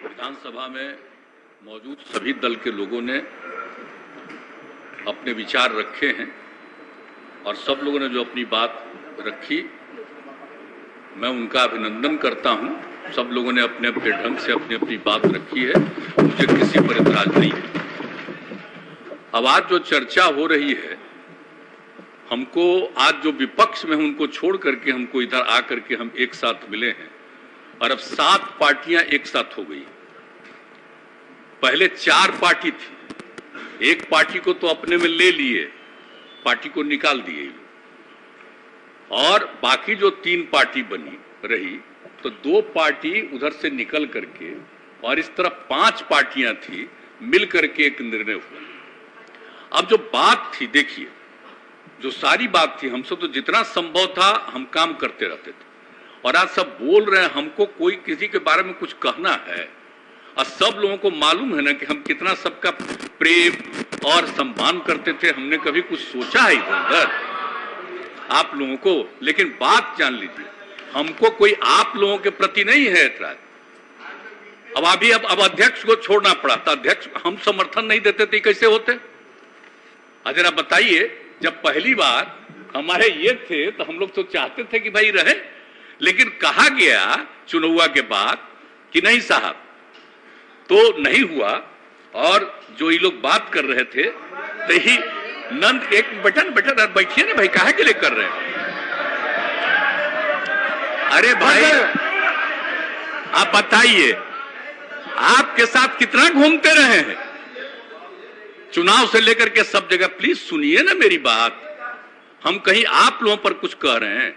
विधानसभा में मौजूद सभी दल के लोगों ने अपने विचार रखे हैं और सब लोगों ने जो अपनी बात रखी, मैं उनका अभिनंदन करता हूं। सब लोगों ने अपने अपने ढंग से अपनी अपनी बात रखी है, मुझे किसी पर इतराज नहीं है। अब आज जो चर्चा हो रही है, हमको आज जो विपक्ष में उनको छोड़ करके हमको इधर आकर के हम एक साथ मिले हैं और अब 7 पार्टियां एक साथ हो गई। पहले 4 पार्टी थी, एक पार्टी को तो अपने में ले लिए, पार्टी को निकाल दिए और बाकी जो 3 पार्टी बनी रही तो 2 पार्टी उधर से निकल करके और इस तरफ 5 पार्टियां थी, मिल करके एक निर्णय हुआ। अब जो बात थी, देखिए, जो सारी बात थी, हमसे तो जितना संभव था हम काम करते रहते थे और आज सब बोल रहे हैं हमको कोई किसी के बारे में कुछ कहना है और सब लोगों को मालूम है ना कि हम कितना सबका प्रेम और सम्मान करते थे। हमने कभी कुछ सोचा है इधर आप लोगों को, लेकिन बात जान लीजिए, हमको कोई आप लोगों के प्रति नहीं है ऐतराज। अब अध्यक्ष को छोड़ना पड़ा था, अध्यक्ष हम समर्थन नहीं देते थे, कैसे होते? जरा बताइए, जब पहली बार हमारे ये थे तो हम लोग तो चाहते थे कि भाई रहे, लेकिन कहा गया चुनाव के बाद कि नहीं साहब, तो नहीं हुआ। और जो ये लोग बात कर रहे थे तो ही नंद एक बटन बैठिए ना भाई, काहे के लिए कर रहे हैं? अरे भाई आप बताइए, आपके साथ कितना घूमते रहे हैं चुनाव से लेकर के सब जगह। प्लीज सुनिए ना मेरी बात, हम कहीं आप लोगों पर कुछ कह रहे हैं?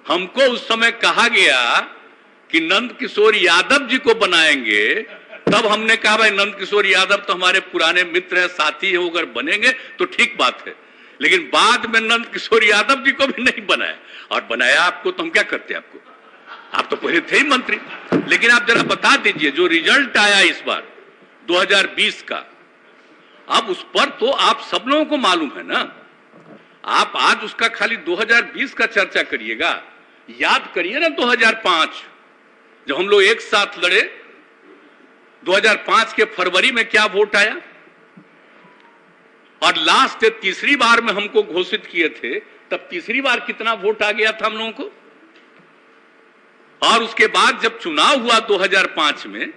हमको उस समय कहा गया कि नंद किशोर यादव जी को बनाएंगे, तब हमने कहा भाई नंद किशोर यादव तो हमारे पुराने मित्र हैं, साथी हैं, अगर बनेंगे तो ठीक बात है। लेकिन बाद में नंद किशोर यादव जी को भी नहीं बनाया, और बनाया आपको तो हम क्या करते आपको? आप तो पहले थे ही मंत्री। लेकिन आप जरा बता दीजिए, जो रिजल्ट आया इस बार 2020 का, अब उस पर तो आप सब लोगों को मालूम है ना। आप आज उसका खाली 2020 का चर्चा करिएगा, याद करिए ना 2005 जब हम लोग एक साथ लड़े, 2005 के फरवरी में क्या वोट आया, और लास्ट तीसरी बार में हमको घोषित किए थे, तब तीसरी बार कितना वोट आ गया था हम लोगों को। और उसके बाद जब चुनाव हुआ 2005 में,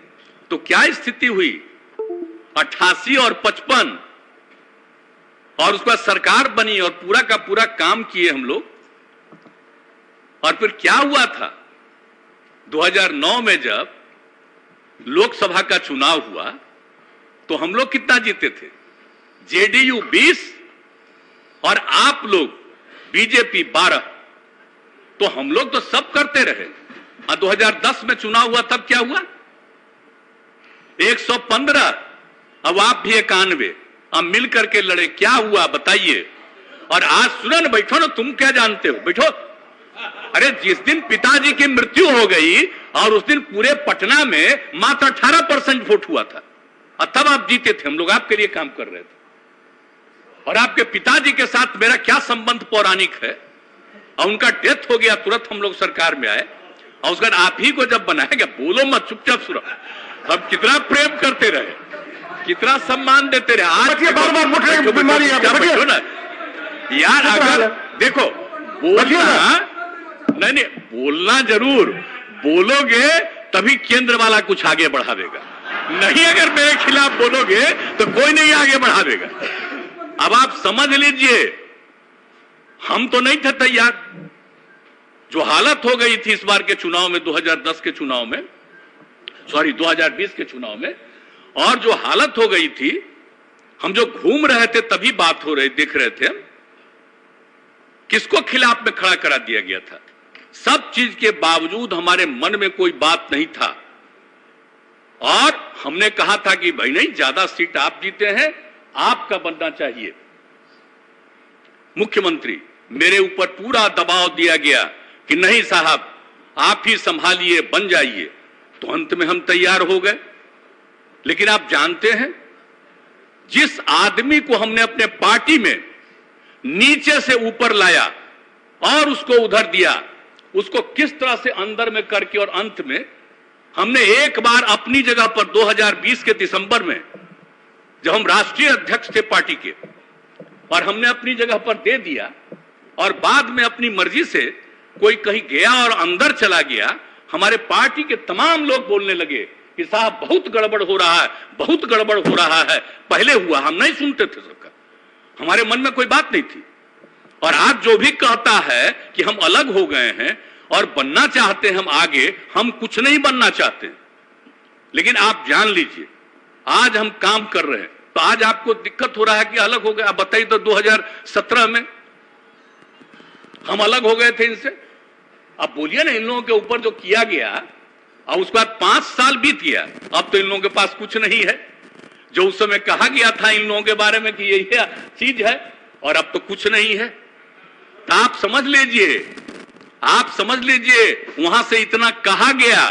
तो क्या स्थिति हुई? 88 और 55, और उसके बाद सरकार बनी और पूरा का पूरा काम किए हम लोग। और फिर क्या हुआ था 2009 में जब लोकसभा का चुनाव हुआ, तो हम लोग कितना जीते थे? जेडीयू 20 और आप लोग बीजेपी 12। तो हम लोग तो सब करते रहे। और 2010 में चुनाव हुआ, तब क्या हुआ? 115, अब आप भी 91, अब मिल करके लड़े, क्या हुआ बताइए? और आज सुनो ना, बैठो ना, तुम क्या जानते हो, बैठो। अरे जिस दिन पिताजी की मृत्यु हो गई और उस दिन पूरे पटना में मात्र 18% वोट हुआ था, और तब आप जीते थे। हम लोग आपके लिए काम कर रहे थे। और आपके पिताजी के साथ मेरा क्या संबंध पौराणिक है, और उनका डेथ हो गया, तुरंत हम लोग सरकार में आए, और उसके बाद आप ही को जब बनाया गया, बोलो मत, चुपचाप सुनो, हम कितना प्रेम करते रहे, कितना सम्मान देते रहे। आज बार-बार बीमारी ना यार, अगर देखो बोलना नहीं, बोलना जरूर बोलोगे तभी केंद्र वाला कुछ आगे बढ़ावेगा, नहीं अगर मेरे खिलाफ बोलोगे तो कोई नहीं आगे बढ़ावेगा। अब आप समझ लीजिए, हम तो नहीं थे तैयार। जो हालत हो गई थी इस बार के चुनाव में, 2010 के चुनाव में, 2020 के चुनाव में, और जो हालत हो गई थी, हम जो घूम रहे थे तभी बात हो रही, देख रहे थे, किसको खिलाफ में खड़ा करा दिया गया था। सब चीज के बावजूद हमारे मन में कोई बात नहीं था, और हमने कहा था कि भाई नहीं, ज्यादा सीट आप जीते हैं, आपका बनना चाहिए मुख्यमंत्री। मेरे ऊपर पूरा दबाव दिया गया कि नहीं साहब, आप ही संभालिए, बन जाइए। तो अंत में हम तैयार हो गए। लेकिन आप जानते हैं, जिस आदमी को हमने अपने पार्टी में नीचे से ऊपर लाया और उसको उधर दिया, उसको किस तरह से अंदर में करके और अंत में हमने एक बार अपनी जगह पर 2020 के दिसंबर में, जब हम राष्ट्रीय अध्यक्ष थे पार्टी के, और हमने अपनी जगह पर दे दिया, और बाद में अपनी मर्जी से कोई कहीं गया और अंदर चला गया, हमारे पार्टी के तमाम लोग बोलने लगे कि साहब बहुत गड़बड़ हो रहा है, बहुत गड़बड़ हो रहा है। पहले हुआ, हम नहीं सुनते थे सबका, हमारे मन में कोई बात नहीं थी। और आज जो भी कहता है कि हम अलग हो गए हैं और बनना चाहते हैं हम आगे, हम कुछ नहीं बनना चाहते। लेकिन आप जान लीजिए, आज हम काम कर रहे हैं, तो आज आपको दिक्कत हो रहा है कि अलग हो गए। आप बताइए तो 2017 में हम अलग हो गए थे इनसे। अब बोलिए ना, इन लोगों के ऊपर जो किया गया, और उसके बाद 5 साल बीत गया, अब तो इन लोगों के पास कुछ नहीं है। जो उस समय कहा गया था इन लोगों के बारे में कि यही चीज है, और अब तो कुछ नहीं है। तो आप समझ लीजिए, आप समझ लीजिए, वहां से इतना कहा गया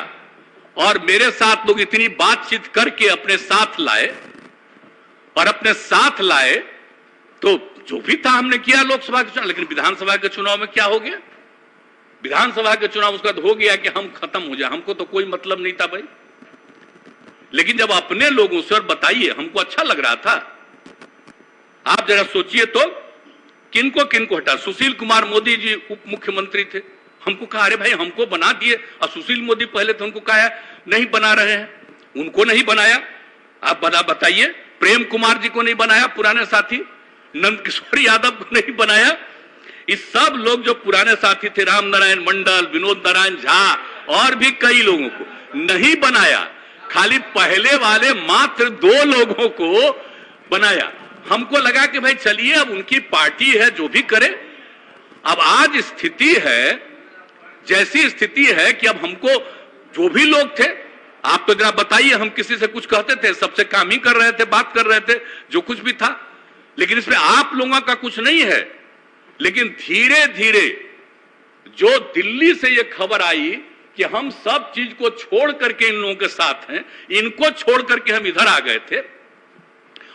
और मेरे साथ लोग इतनी बातचीत करके अपने साथ लाए, और अपने साथ लाए तो जो भी था हमने किया लोकसभा के चुनाव। लेकिन विधानसभा के चुनाव में क्या हो गया? विधानसभा के चुनाव उसका हो गया कि हम खत्म हो जाए, हमको तो कोई मतलब नहीं था भाई। लेकिन जब अपने लोगों से, और बताइए, हमको अच्छा लग रहा था। आप जरा सोचिए तो, किनको किनको हटा? सुशील कुमार मोदी जी उप मुख्यमंत्री थे, हमको कहा अरे भाई हमको बना दिए, और सुशील मोदी पहले थे, उनको कहा नहीं बना रहे हैं, उनको नहीं बनाया। आप बताइए, प्रेम कुमार जी को नहीं बनाया, पुराने साथी नंद किशोर यादव को नहीं बनाया। इस सब लोग जो पुराने साथी थे, राम नारायण मंडल, विनोद नारायण झा, और भी कई लोगों को नहीं बनाया। खाली पहले वाले मात्र 2 लोगों को बनाया। हमको लगा कि भाई चलिए, अब उनकी पार्टी है, जो भी करे। अब आज स्थिति है, जैसी स्थिति है कि अब हमको जो भी लोग थे, आप तो जरा बताइए, हम किसी से कुछ कहते थे? सबसे काम ही कर रहे थे, बात कर रहे थे, जो कुछ भी था। लेकिन इसमें आप लोगों का कुछ नहीं है। लेकिन धीरे धीरे जो दिल्ली से ये खबर आई कि हम सब चीज को छोड़ करके इन लोगों के साथ हैं, इनको छोड़ करके हम इधर आ गए थे।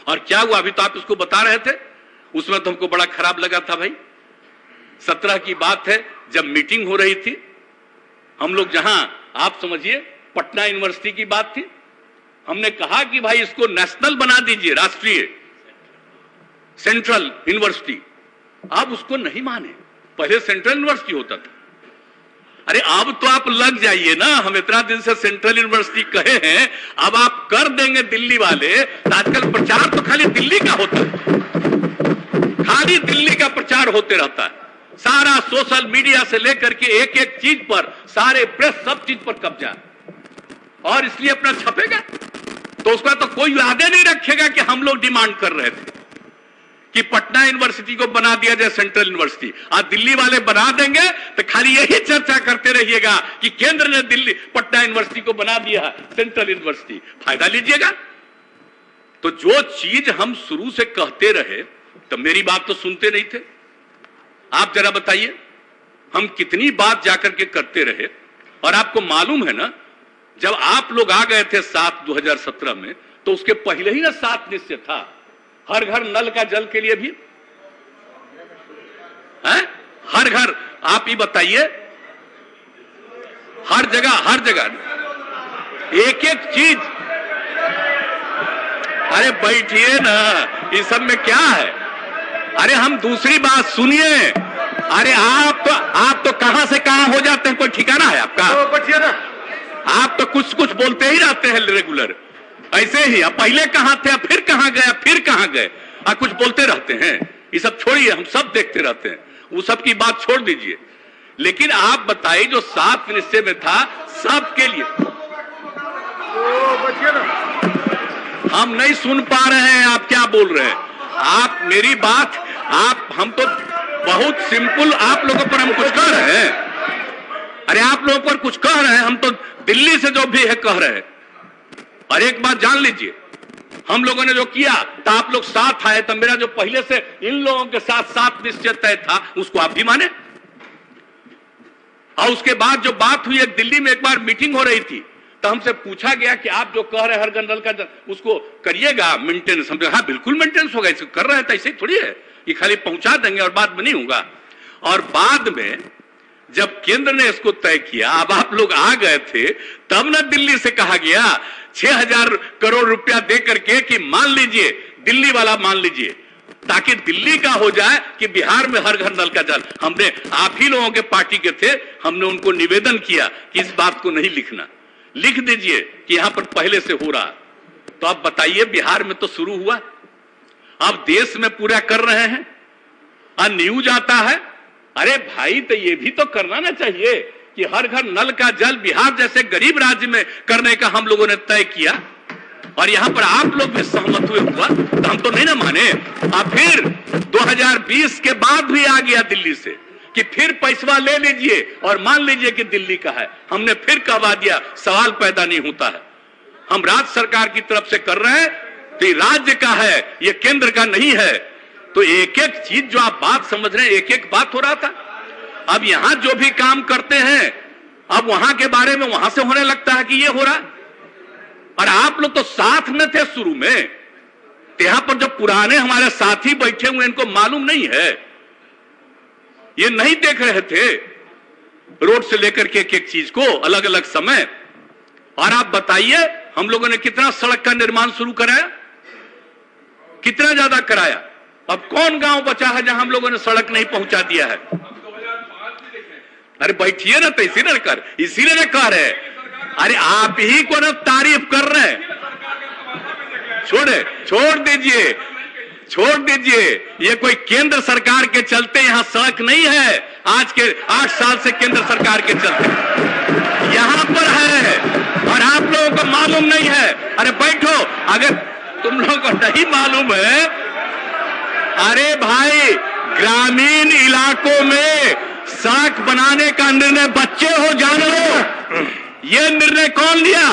और क्या हुआ, अभी तो आप इसको बता रहे थे, उसमें तो हमको बड़ा खराब लगा था भाई। 17 की बात है, जब मीटिंग हो रही थी, हम लोग जहां, आप समझिए, पटना यूनिवर्सिटी की बात थी, हमने कहा कि भाई इसको नेशनल बना दीजिए, राष्ट्रीय, सेंट्रल यूनिवर्सिटी। आप उसको नहीं माने, पहले सेंट्रल यूनिवर्सिटी होता था। अरे अब तो आप लग जाइए ना, हम इतना दिन से सेंट्रल यूनिवर्सिटी कहे हैं, अब आप कर देंगे दिल्ली वाले। तो आजकल प्रचार तो खाली दिल्ली का होता है, खाली दिल्ली का प्रचार होते रहता है। सारा सोशल मीडिया से लेकर के एक एक चीज पर, सारे प्रेस, सब चीज पर कब्जा, और इसलिए अपना छपेगा। तो उसका तो कोई वादे नहीं रखेगा कि हम लोग डिमांड कर रहे थे कि पटना यूनिवर्सिटी को बना दिया जाए सेंट्रल यूनिवर्सिटी। आज दिल्ली वाले बना देंगे तो खाली यही चर्चा करते रहिएगा कि केंद्र ने दिल्ली पटना यूनिवर्सिटी को बना दिया सेंट्रल यूनिवर्सिटी, फायदा लीजिएगा। तो जो चीज हम शुरू से कहते रहे, तो मेरी बात तो सुनते नहीं थे। आप जरा बताइए, हम कितनी बात जाकर के करते रहे। और आपको मालूम है ना, जब आप लोग आ गए थे 2017 में, तो उसके पहले ही ना 7 निश्चय था, हर घर नल का जल के लिए भी है, हर घर। आप ही बताइए, हर जगह एक एक चीज। अरे बैठिए ना, इस सब में क्या है? अरे हम दूसरी बात सुनिए। अरे आप तो कहां से कहां हो जाते हैं, कोई ठिकाना है आपका? बैठिए ना, आप तो कुछ कुछ बोलते ही रहते हैं रेगुलर, ऐसे ही। अब पहले कहां थे, फिर कहां गए, फिर कहां गए, कुछ बोलते रहते हैं। ये सब छोड़िए, हम सब देखते रहते हैं, वो सब की बात छोड़ दीजिए। लेकिन आप बताइए, जो 7 निश्चय में था सबके लिए, हम नहीं सुन पा रहे हैं आप क्या बोल रहे हैं। आप मेरी बात, हम तो बहुत सिंपल, आप लोगों पर हम कुछ कह रहे हैं? अरे आप लोगों पर कुछ कह रहे हैं, हम तो दिल्ली से जो भी है कह रहे हैं। और एक बात जान लीजिए, हम लोगों ने जो किया, तो आप लोग साथ आए, तो मेरा जो पहले से इन लोगों के साथ 7 निश्चय तय था, उसको आप भी माने। और उसके बाद जो बात हुई, एक दिल्ली में एक बार मीटिंग हो रही थी, तो हमसे पूछा गया कि आप जो कह रहे हैं हर घर नल का जल, उसको करिएगा मेंटेनेंस। हम हाँ बिल्कुल मेंटेनेंस होगा, इसको कर रहे हैं, तो ऐसे ही थोड़ी है, ये खाली पहुंचा देंगे और बाद में नहीं होगा। और बाद में जब केंद्र ने इसको तय किया, अब आप लोग आ गए थे, तब ना दिल्ली से कहा गया 6,000 करोड़ रुपया दे करके कि मान लीजिए, दिल्ली वाला मान लीजिए, ताकि दिल्ली का हो जाए कि बिहार में हर घर नल का जल। हमने, आप ही लोगों के पार्टी के थे, हमने उनको निवेदन किया कि इस बात को नहीं लिखना, लिख दीजिए कि यहां पर पहले से हो रहा। तो आप बताइए, बिहार में तो शुरू हुआ, अब देश में पूरा कर रहे हैं, न्यूज आता है। अरे भाई, तो ये भी तो करना ना चाहिए कि हर घर नल का जल बिहार जैसे गरीब राज्य में करने का हम लोगों ने तय किया, और यहां पर आप लोग भी सहमत हुए हुआ, तो हम तो नहीं ना माने। अब फिर 2020 के बाद भी आ गया दिल्ली से कि फिर पैसा ले लीजिए और मान लीजिए कि दिल्ली का है। हमने फिर कहवा दिया, सवाल पैदा नहीं होता है। हम राज्य सरकार की तरफ से कर रहे हैं, तो ये राज्य का है, ये केंद्र का नहीं है। तो एक एक चीज जो आप बात समझ रहे हैं, एक एक बात हो रहा था। अब यहां जो भी काम करते हैं, अब वहां के बारे में वहां से होने लगता है कि ये हो रहा। और आप लोग तो साथ में थे शुरू में, यहां पर जो पुराने हमारे साथी बैठे हुए, इनको मालूम नहीं है, ये नहीं देख रहे थे रोड से लेकर के एक एक चीज को अलग अलग समय। और आप बताइए, हम लोगों ने कितना सड़क का निर्माण शुरू कराया, कितना ज्यादा कराया। अब कौन गांव बचा है जहां हम लोगों ने सड़क नहीं पहुंचा दिया है? अरे बैठिए ना, तो इसीलिए ना कह रहे। अरे आप ही को ना तारीफ कर रहे हैं। छोड़ दीजिए, ये कोई केंद्र सरकार के चलते यहां सड़क नहीं है। आज के 8 साल से केंद्र सरकार के चलते यहां पर है, और आप लोगों को मालूम नहीं है। अरे बैठो, अगर तुम लोगों को नहीं मालूम है, अरे भाई, ग्रामीण इलाकों में सड़क बनाने का निर्णय, बच्चे हो जान लो, ये निर्णय कौन लिया?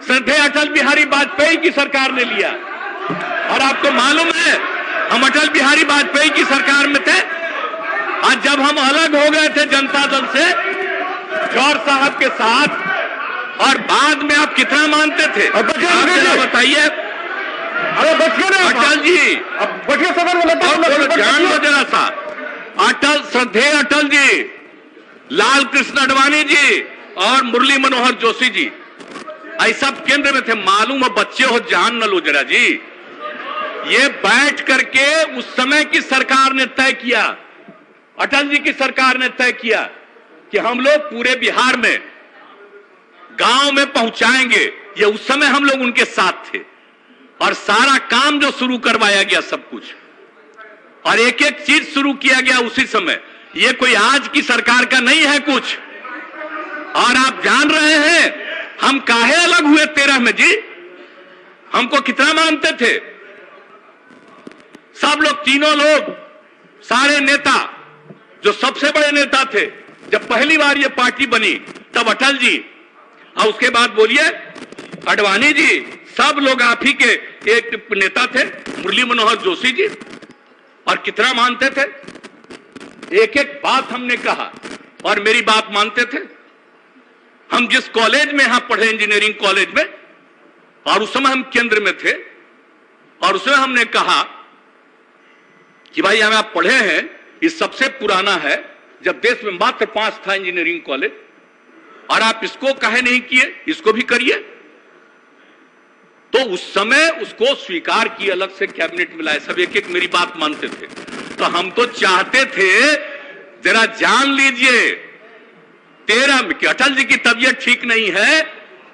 श्रद्धेय अटल बिहारी वाजपेयी की सरकार ने लिया। और आपको मालूम है, हम अटल बिहारी वाजपेयी की सरकार में थे, आज जब हम अलग हो गए थे जनता दल से, जौहर साहब के साथ, और बाद में आप कितना मानते थे? बताइए। अरे अटल जी, जान लो जरा सा, अटल, श्रद्धेय अटल जी, लाल कृष्ण आडवाणी जी और मुरली मनोहर जोशी जी, ऐसा केंद्र में थे। मालूम है, बच्चे हो, जान न लो जरा जी। ये बैठ करके उस समय की सरकार ने तय किया, अटल जी की सरकार ने तय किया कि हम लोग पूरे बिहार में गांव में पहुंचाएंगे। ये उस समय हम लोग उनके साथ थे, और सारा काम जो शुरू करवाया गया, सब कुछ, और एक एक चीज शुरू किया गया उसी समय। ये कोई आज की सरकार का नहीं है कुछ। और आप जान रहे हैं हम काहे अलग हुए 13 में जी? हमको कितना मानते थे सब लोग, तीनों लोग, सारे नेता, जो सबसे बड़े नेता थे जब पहली बार ये पार्टी बनी, तब अटल जी, और उसके बाद बोलिए आडवाणी जी, सब लोग आप ही के एक नेता थे, मुरली मनोहर जोशी जी, और कितना मानते थे। एक एक बात हमने कहा और मेरी बात मानते थे। हम जिस कॉलेज में यहां पढ़े, इंजीनियरिंग कॉलेज में, और उस समय हम केंद्र में थे, और उसमें हमने कहा कि भाई हमें आप पढ़े हैं, ये सबसे पुराना है, जब देश में मात्र 5 था इंजीनियरिंग कॉलेज, और आप इसको काहे नहीं किए, इसको भी करिए। तो उस समय उसको स्वीकार किए, अलग से कैबिनेट मिलाए, सब एक एक मेरी बात मानते थे। तो हम तो चाहते थे, जरा जान लीजिए, 13 में कि अटल जी की तबीयत ठीक नहीं है,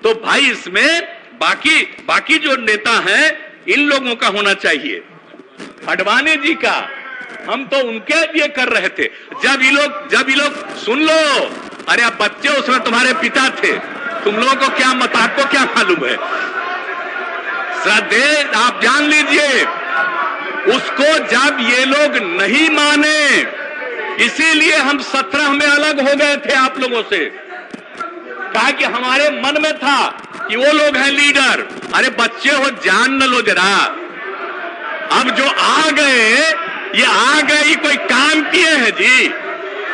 तो भाई इसमें बाकी जो नेता हैं, इन लोगों का होना चाहिए, आडवाणी जी का। हम तो उनके लिए कर रहे थे। जब ये लोग सुन लो, अरे आप बच्चे, उसमें तुम्हारे पिता थे, तुम लोगों को क्या मत, आपको क्या मालूम है? श्रद्धेय, आप जान लीजिए, उसको जब ये लोग नहीं माने, इसीलिए हम 17 में अलग हो गए थे आप लोगों से। कहा कि हमारे मन में था कि वो लोग हैं लीडर। अरे बच्चे हो, जान न लो जरा। अब जो आ गए, ये कोई काम किए हैं जी?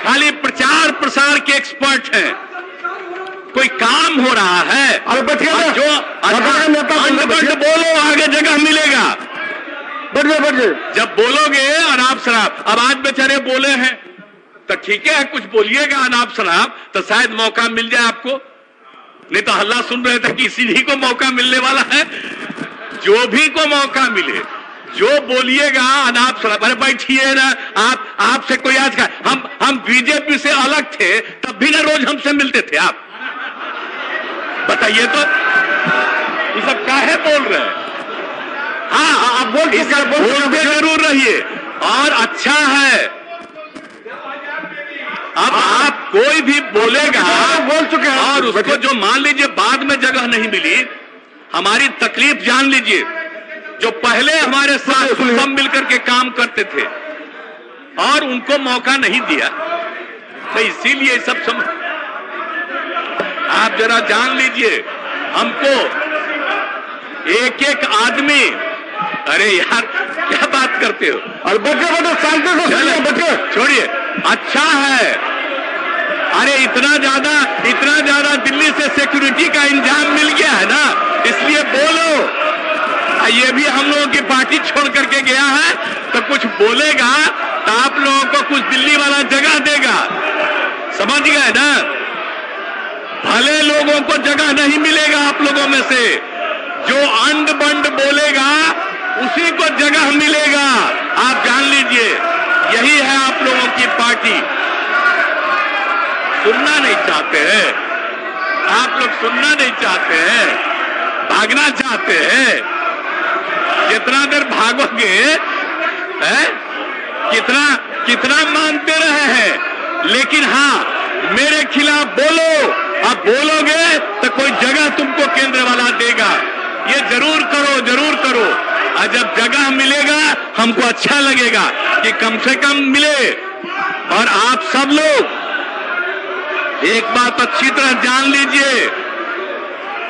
खाली प्रचार प्रसार के एक्सपर्ट हैं, कोई काम हो रहा है? जो बोलो, आगे जगह मिलेगा। बढ़िए जब बोलोगे, और आप शराब, अब आज बेचारे बोले हैं, तो ठीक है, कुछ बोलिएगा अनाप शनाप तो शायद मौका मिल जाए आपको। नहीं तो हल्ला सुन रहे थे कि इसी ही को मौका मिलने वाला है। जो भी को मौका मिले, जो बोलिएगा अनाप शनाप, अरे बैठिए ना आप, आपसे कोई आज का हम बीजेपी से अलग थे तब भी ना रोज हमसे मिलते थे आप, बताइए तो ये सब काहे बोल रहे हैं? हाँ, आप बोलते जरूर रहिए और अच्छा है। अब आप कोई भी बोलेगा, बोल चुके हैं और उसको जो मान लीजिए बाद में जगह नहीं मिली, हमारी तकलीफ जान लीजिए। जो पहले हमारे साथ सब मिलकर के काम करते थे और उनको मौका नहीं दिया, तो इसीलिए सब आप जरा जान लीजिए। हमको एक एक आदमी, अरे यार क्या बात करते हो? और बच्चे छोड़िए, अच्छा है। अरे इतना ज्यादा दिल्ली से सिक्योरिटी का इंतजाम मिल गया है ना, इसलिए बोलो। ये भी हम लोगों की पार्टी छोड़ करके गया है, तो कुछ बोलेगा तो आप लोगों को कुछ दिल्ली वाला जगह देगा, समझ गए ना? भले लोगों को जगह नहीं मिलेगा आप लोगों में से, जो अंड बंड बोलेगा उसी को जगह मिलेगा, आप जान लीजिए। यही है आप लोगों की पार्टी। सुनना नहीं चाहते हैं आप लोग, सुनना नहीं चाहते हैं, भागना चाहते हैं। जितना देर भागोगे है, कितना मानते रहे हैं, लेकिन हाँ मेरे खिलाफ बोलो, अब बोलोगे तो कोई जगह तुमको केंद्र वाला देगा। ये जरूर करो, जरूर करो। और जब जगह मिलेगा हमको अच्छा लगेगा कि कम से कम मिले। और आप सब लोग एक बात अच्छी तरह जान लीजिए,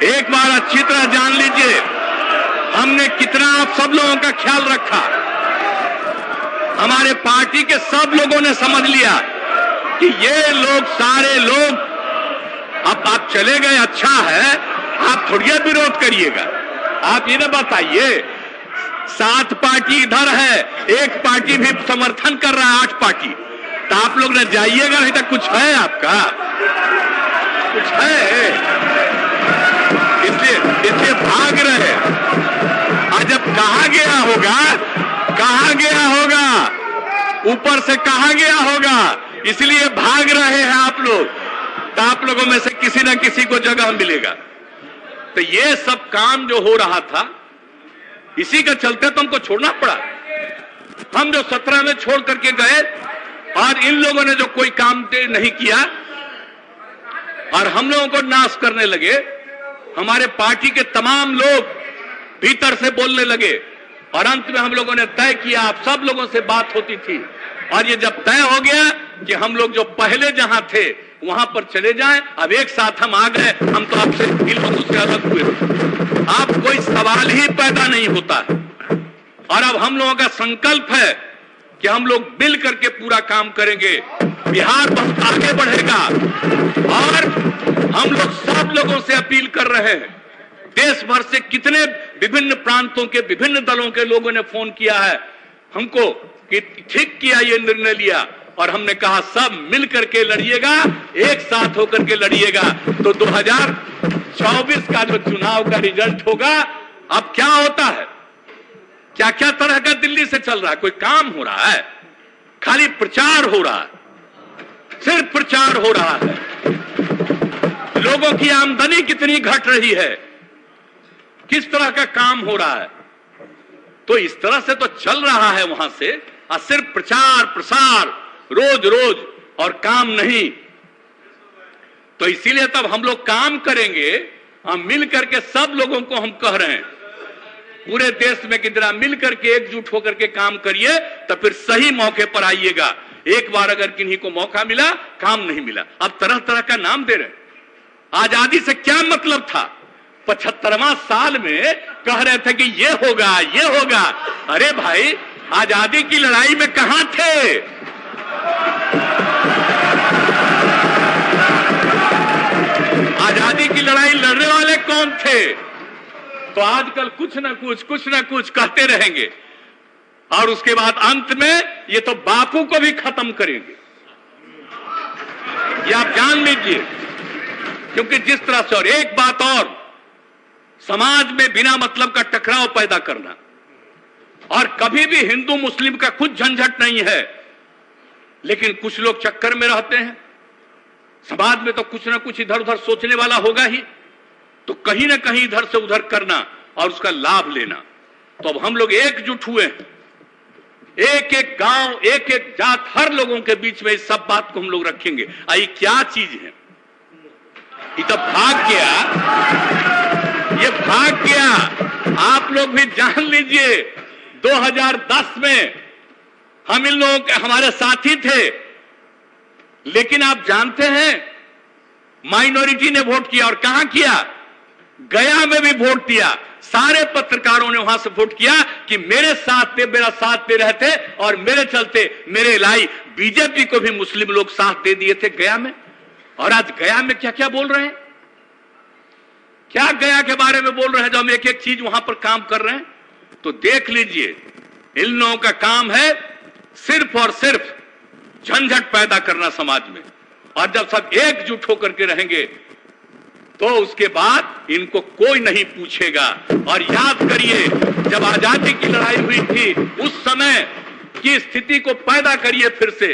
एक बार अच्छी तरह जान लीजिए, हमने कितना आप सब लोगों का ख्याल रखा। हमारे पार्टी के सब लोगों ने समझ लिया कि ये लोग, सारे लोग, अब आप चले गए, अच्छा है, आप थोड़ी विरोध करिएगा। आप ये ना बताइए, 7 पार्टी इधर है, एक पार्टी भी समर्थन कर रहा है, 8 पार्टी, तो आप लोग न जाइएगा, नहीं तो कुछ है आपका, कुछ है, इसलिए भाग रहे। और जब कहा गया होगा, ऊपर से कहा गया होगा, इसलिए भाग रहे हैं आप लोग, तो आप लोगों में से किसी न किसी को जगह मिलेगा। तो ये सब काम जो हो रहा था, इसी के चलते तो हमको छोड़ना पड़ा। हम जो 17 में छोड़ करके गए और इन लोगों ने जो कोई काम नहीं किया और हम लोगों को नाश करने लगे, हमारे पार्टी के तमाम लोग भीतर से बोलने लगे और अंत में हम लोगों ने तय किया, आप सब लोगों से बात होती थी, और ये जब तय हो गया कि हम लोग जो पहले जहां थे वहां पर चले जाएं, अब एक साथ हम आ गए, हम तो आपसे इन लोगों से अलग हुए, आप कोई सवाल ही पैदा नहीं होता है। और अब हम लोगों का संकल्प है कि हम लोग मिल करके पूरा काम करेंगे, बिहार बहुत आगे बढ़ेगा। और हम लोग सब लोगों से अपील कर रहे हैं, देश भर से कितने विभिन्न प्रांतों के विभिन्न दलों के लोगों ने फोन किया है हमको कि ठीक किया, ये निर्णय लिया, और हमने कहा सब मिल करके लड़िएगा, एक साथ होकर के लड़िएगा, तो 2024 का जो चुनाव का रिजल्ट होगा, अब क्या होता है, क्या क्या तरह का दिल्ली से चल रहा है, कोई काम हो रहा है, खाली प्रचार हो रहा है, सिर्फ प्रचार हो रहा है। लोगों की आमदनी कितनी घट रही है, किस तरह का काम हो रहा है, तो इस तरह से तो चल रहा है वहां से, और सिर्फ प्रचार प्रसार रोज रोज और काम नहीं। तो इसीलिए तब हम लोग काम करेंगे, हम मिल करके सब लोगों को हम कह रहे हैं पूरे देश में कि जरा मिल करके एकजुट होकर के काम करिए, तो फिर सही मौके पर आइएगा। एक बार अगर किन्हीं को मौका मिला, काम नहीं मिला, अब तरह तरह का नाम दे रहे। आजादी से क्या मतलब था? 75वां साल में कह रहे थे कि ये होगा, ये होगा। अरे भाई, आजादी की लड़ाई में कहां थे? आजादी की लड़ाई लड़ने वाले कौन थे? तो आजकल कुछ न कुछ कहते रहेंगे, और उसके बाद अंत में ये तो बापू को भी खत्म करेंगे। ये आप जान लीजिए। क्योंकि जिस तरह से, और एक बात और, समाज में बिना मतलब का टकराव पैदा करना, और कभी भी हिंदू मुस्लिम का कुछ झंझट नहीं है, लेकिन कुछ लोग चक्कर में रहते हैं। समाज में तो कुछ ना कुछ इधर उधर सोचने वाला होगा ही, तो कहीं ना कहीं इधर से उधर करना और उसका लाभ लेना। तो अब हम लोग एकजुट हुए हैं, एक एक गांव, एक एक जात, हर लोगों के बीच में इस सब बात को हम लोग रखेंगे। आई क्या चीज है, ये तो भाग गया, ये भाग गया। आप लोग भी जान लीजिए, 2010 में हम इन लोगों के, हमारे साथी थे, लेकिन आप जानते हैं माइनॉरिटी ने वोट किया, और कहां किया, गया में भी वोट दिया। सारे पत्रकारों ने वहां से वोट किया कि मेरे साथ थे, मेरा साथ दे रहे थे, और मेरे चलते मेरे लाई बीजेपी को भी मुस्लिम लोग साथ दे दिए थे गया में। और आज गया में क्या क्या बोल रहे हैं, क्या गया के बारे में बोल रहे हैं, जो हम एक एक चीज वहां पर काम कर रहे हैं। तो देख लीजिए, इन लोगों का काम है सिर्फ और सिर्फ झंझट पैदा करना समाज में। और जब सब एकजुट होकर के रहेंगे तो उसके बाद इनको कोई नहीं पूछेगा। और याद करिए, जब आजादी की लड़ाई हुई थी, उस समय की स्थिति को पैदा करिए फिर से।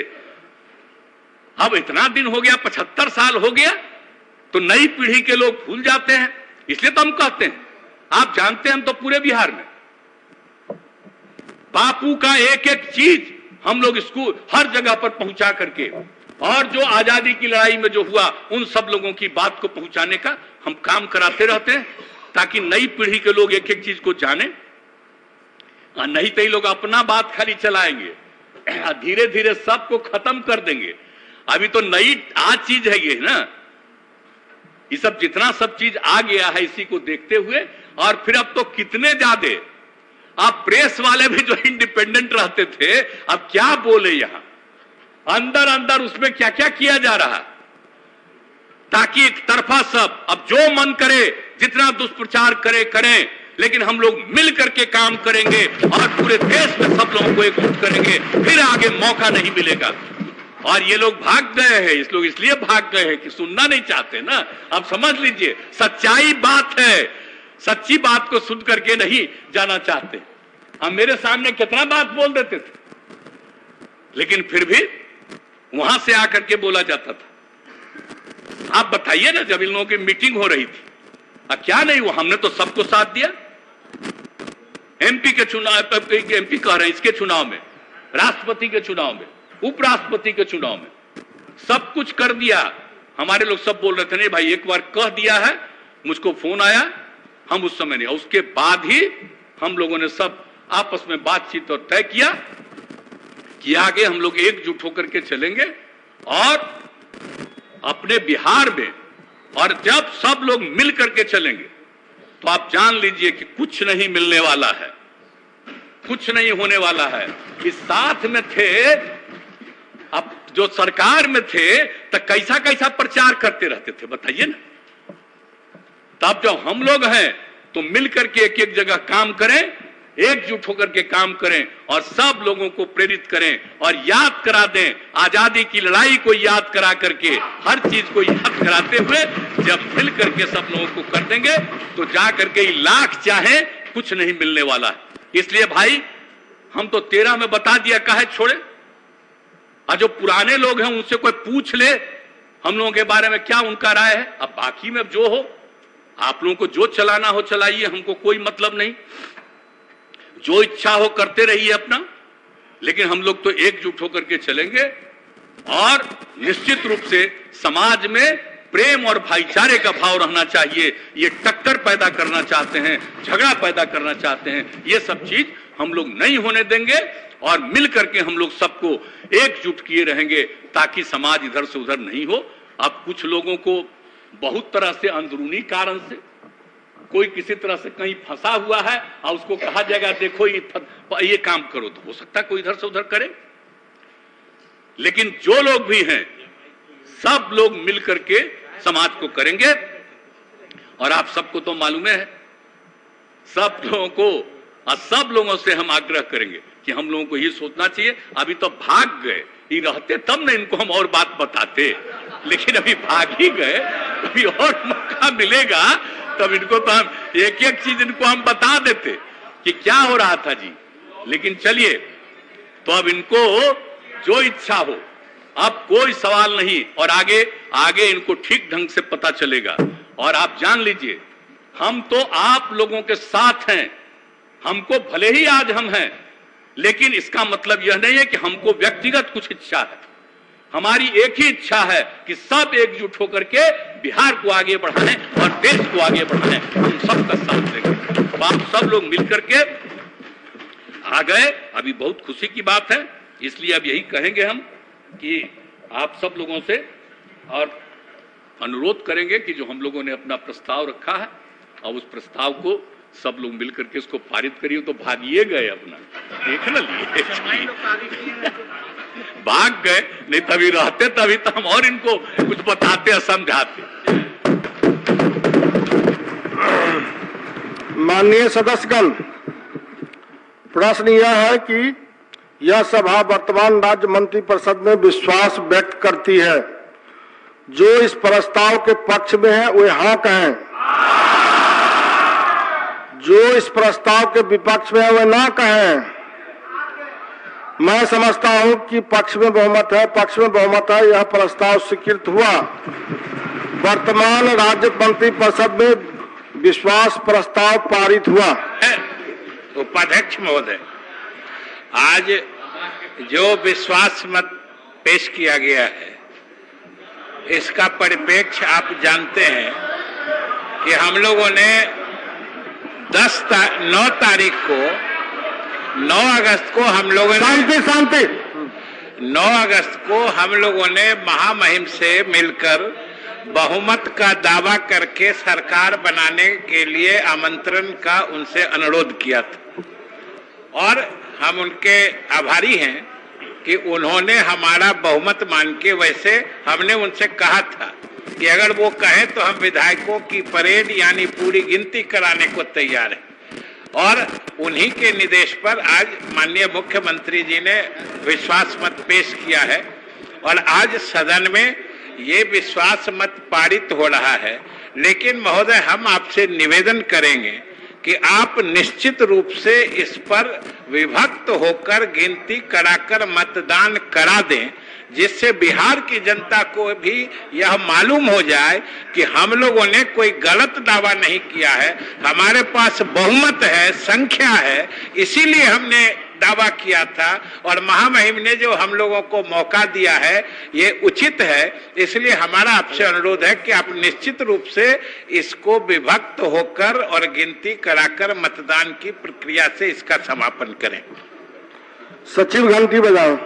अब इतना दिन हो गया, 75 साल हो गया, तो नई पीढ़ी के लोग भूल जाते हैं। इसलिए तो हम कहते हैं, आप जानते हैं, हम तो पूरे बिहार में बापू का एक एक चीज हम लोग स्कूल हर जगह पर पहुंचा करके, और जो आजादी की लड़ाई में जो हुआ उन सब लोगों की बात को पहुंचाने का हम काम कराते रहते हैं, ताकि नई पीढ़ी के लोग एक एक चीज को जाने। और नहीं तो ये लोग अपना बात खाली चलाएंगे, धीरे धीरे सबको खत्म कर देंगे। अभी तो नई आज चीज है ये ना, ये सब जितना सब चीज आ गया है, इसी को देखते हुए। और फिर अब तो कितने ज्यादा, आप प्रेस वाले भी जो इंडिपेंडेंट रहते थे, अब क्या बोले, यहां अंदर अंदर उसमें क्या क्या किया जा रहा, ताकि एक तरफा सब अब जो मन करे जितना दुष्प्रचार करे करें, लेकिन हम लोग मिल करके काम करेंगे और पूरे देश में सब लोगों को एकजुट करेंगे, फिर आगे मौका नहीं मिलेगा। और ये लोग भाग गए हैं, इस लोग इसलिए भाग गए हैं कि सुनना नहीं चाहते ना। अब समझ लीजिए, सच्चाई बात है, सच्ची बात को सुन करके नहीं जाना चाहते। हम मेरे सामने कितना बात बोल देते थे, लेकिन फिर भी वहां से आकर के बोला जाता था। आप बताइए ना, जब इन लोगों की मीटिंग हो रही थी, क्या नहीं हुआ, हमने तो सबको साथ दिया। एमपी के चुनाव, एमपी कह रहे हैं, इसके चुनाव में, राष्ट्रपति के चुनाव में, उपराष्ट्रपति के चुनाव में, सब कुछ कर दिया। हमारे लोग सब बोल रहे थे, नहीं भाई एक बार कह दिया है, मुझको फोन आया, हम उस समय नहीं। उसके बाद ही हम लोगों ने सब आपस में बातचीत और तय किया कि आगे हम लोग एकजुट होकर के चलेंगे और अपने बिहार में। और जब सब लोग मिल करके चलेंगे तो आप जान लीजिए कि कुछ नहीं मिलने वाला है, कुछ नहीं होने वाला है। इस साथ में थे, अब जो सरकार में थे, तो कैसा कैसा प्रचार करते रहते थे, बताइए ना। तब जब हम लोग हैं तो मिल करके एक एक जगह काम करें, एकजुट होकर के काम करें और सब लोगों को प्रेरित करें और याद करा दें, आजादी की लड़ाई को याद करा करके, हर चीज को याद कराते हुए जब मिल करके सब लोगों को कर देंगे तो जा करके लाख चाहे कुछ नहीं मिलने वाला है। इसलिए भाई हम तो 13 में बता दिया, काहे छोड़े। और जो पुराने लोग हैं उनसे कोई पूछ ले हम लोगों के बारे में क्या उनका राय है। अब बाकी में जो हो, आप लोगों को जो चलाना हो चलाइए, हमको कोई मतलब नहीं, जो इच्छा हो करते रहिए अपना। लेकिन हम लोग तो एकजुट होकर के चलेंगे और निश्चित रूप से समाज में प्रेम और भाईचारे का भाव रहना चाहिए। ये टक्कर पैदा करना चाहते हैं, झगड़ा पैदा करना चाहते हैं, ये सब चीज हम लोग नहीं होने देंगे और मिल करके हम लोग सबको एकजुट किए रहेंगे ताकि समाज इधर से उधर नहीं हो। अब कुछ लोगों को बहुत तरह से अंदरूनी कारण से कोई किसी तरह से कहीं फंसा हुआ है और उसको कहा जाएगा देखो ये काम करो, तो हो सकता है कोई इधर से उधर करे। लेकिन जो लोग भी हैं सब लोग मिल करके समाज को करेंगे। और आप सबको तो मालूम है, सब लोगों को और सब लोगों से हम आग्रह करेंगे कि हम लोगों को ये सोचना चाहिए, अभी तो भाग गए, ये रहते तब ना इनको हम और बात बताते। लेकिन अभी भाग ही गए, अभी और मौका मिलेगा तब इनको तो हम एक एक चीज इनको हम बता देते कि क्या हो रहा था जी। लेकिन चलिए, तो अब इनको जो इच्छा हो, अब कोई सवाल नहीं, और आगे आगे इनको ठीक ढंग से पता चलेगा। और आप जान लीजिए, हम तो आप लोगों के साथ हैं। हमको भले ही आज हम हैं, लेकिन इसका मतलब यह नहीं है कि हमको व्यक्तिगत कुछ इच्छा है। हमारी एक ही इच्छा है कि सब एकजुट होकर के बिहार को आगे बढ़ाएं और देश को आगे बढ़ाएं। हम सबका साथ देंगे। तो आप सब लोग मिलकर के आ गए, अभी बहुत खुशी की बात है। इसलिए अब यही कहेंगे हम कि आप सब लोगों से, और अनुरोध करेंगे कि जो हम लोगों ने अपना प्रस्ताव रखा है, और उस प्रस्ताव को सब लोग मिलकर के उसको पारित करिए। तो भागिए गए, अपना देख न लिए, भाग गए, नहीं तभी रहते, तभी तो हम और इनको कुछ बताते और समझाते। माननीय सदस्यगण, प्रश्न यह है कि यह सभा वर्तमान राज्य मंत्रिपरिषद में विश्वास व्यक्त करती है। जो इस प्रस्ताव के पक्ष में है वे हाँ कहें, जो इस प्रस्ताव के विपक्ष में है वे ना कहें। मैं समझता हूं कि पक्ष में बहुमत है, पक्ष में बहुमत है, यह प्रस्ताव स्वीकृत हुआ। वर्तमान राज्य मंत्रिपरिषद में विश्वास प्रस्ताव पारित हुआ। उपाध्यक्ष महोदय, आज जो विश्वास मत पेश किया गया है, इसका परिप्रेक्ष्य आप जानते हैं कि हम लोगों ने 9 तारीख को, 9 अगस्त को हम लोगों ने शांति 9 अगस्त को हम लोगों ने महामहिम से मिलकर बहुमत का दावा करके सरकार बनाने के लिए आमंत्रण का उनसे अनुरोध किया था। और हम उनके आभारी हैं कि उन्होंने हमारा बहुमत मान के, वैसे हमने उनसे कहा था कि अगर वो कहें तो हम विधायकों की परेड यानी पूरी गिनती कराने को तैयार हैं। और उन्हीं के निर्देश पर आज माननीय मुख्यमंत्री जी ने विश्वास मत पेश किया है, और आज सदन में ये विश्वास मत पारित हो रहा है। लेकिन महोदय, हम आपसे निवेदन करेंगे कि आप निश्चित रूप से इस पर विभक्त होकर गिनती कराकर मतदान करा दें, जिससे बिहार की जनता को भी यह मालूम हो जाए कि हम लोगों ने कोई गलत दावा नहीं किया है। हमारे पास बहुमत है, संख्या है, इसीलिए हमने दावा किया था। और महामहिम ने जो हम लोगों को मौका दिया है, ये उचित है। इसलिए हमारा आपसे अनुरोध है कि आप निश्चित रूप से इसको विभक्त होकर और गिनती कराकर मतदान की प्रक्रिया से इसका समापन करें। सचिव घंटी बजाओ।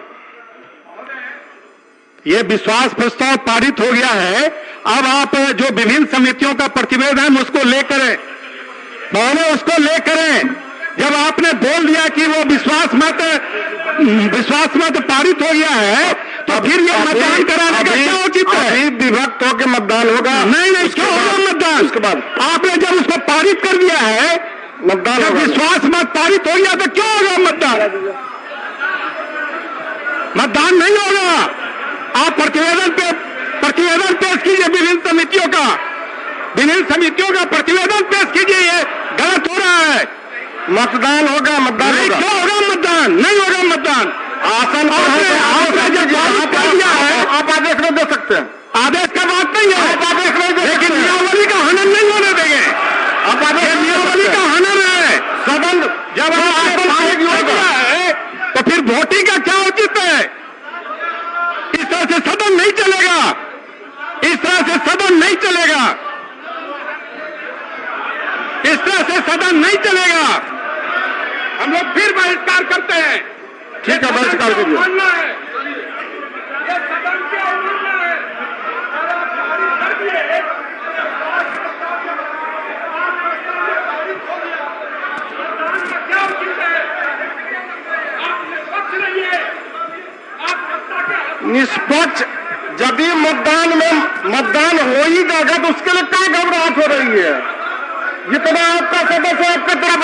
ये विश्वास प्रस्ताव पारित हो गया है। अब आप जो विभिन्न समितियों का प्रतिवेदन है उसको लेकर, पहले उसको लेकर, जब आपने बोल दिया कि वो विश्वास मत पारित हो गया है, तो फिर ये मतदान कराने का क्या उचित है? विभक्त होकर मतदान होगा। नहीं, क्यों होगा मतदान? उसके बाद आपने जब उसको पारित कर दिया है, मतदान, जब विश्वास मत पारित हो गया तो क्यों होगा मतदान? मतदान नहीं होगा। आप प्रतिवेदन पेश कीजिए, विभिन्न समितियों का प्रतिवेदन पेश कीजिए। ये गलत हो रहा है। मतदान होगा, मतदान नहीं, होगा। क्यों होगा मतदान? नहीं होगा मतदान। आसन आपने जब पारित कर दिया है, आप आदेश नहीं दे सकते हैं। आदेश का बात नहीं है, आप आदेश नहीं दे लेकिन सकते हैं। नियमावली का हनन नहीं होने देंगे। आप आदेश नियमावली का हनन है। सदन जब आपने पारित कर दिया है, तो फिर वोटिंग का क्या उचित है? इस तरह से सदन नहीं चलेगा, इस तरह से सदन नहीं चलेगा, इस तरह से सदन नहीं चलेगा। हम लोग फिर बहिष्कार करते हैं। ठीक है, बहिष्कार कीजिए। निष्पक्ष यदि मतदान हो ही जाएगा तो उसके लिए क्या घबराहट हो रही है? जितना आपका सदस्य आपके तरफ